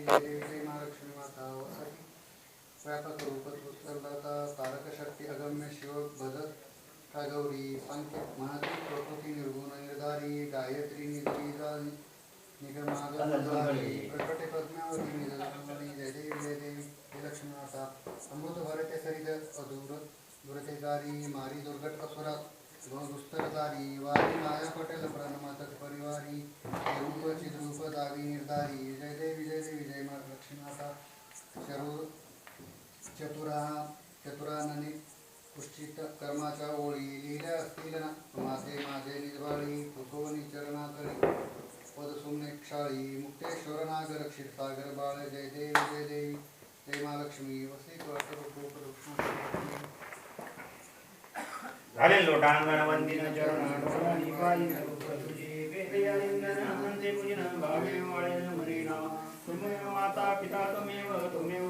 जय देवी जय महालक्ष्मी माता वसती व्यापक रूपता तारक शक्ति अगम्य शिव भजत का गौरी सांख्य महती प्रकृति निर्गुण निर्धारी गायत्री निधीदारी निगमागमधारी प्रकट पद्मावती निधनी जय देवी जय लक्ष्मी माता अमृत भरते सरित अधूर दुरतेदारी मारी दुर्गट असुरा दुस्तरदारी वारी माया पटेल प्रणमात परिवारी रूप चिद्रूप दावी निर्धारी जय देवी जय लक्ष्मी माता चतुराननी पुष्टित कर्माच्या ओळी लिहिल्या असतील ना माझे निजबाळी फुसवणी चरणाकरी पदसुमने क्षाळी मुक्तेश्वर नागर क्षीरसागर बाळ जय देवी जय महालक्ष्मी वसी झाले लोटांगण वंदिन चरण डोळानी पायी तुझे वेदयालिंगन हंते पूजन भावे वळेन मरीना तुमेव माता पिता तुमेव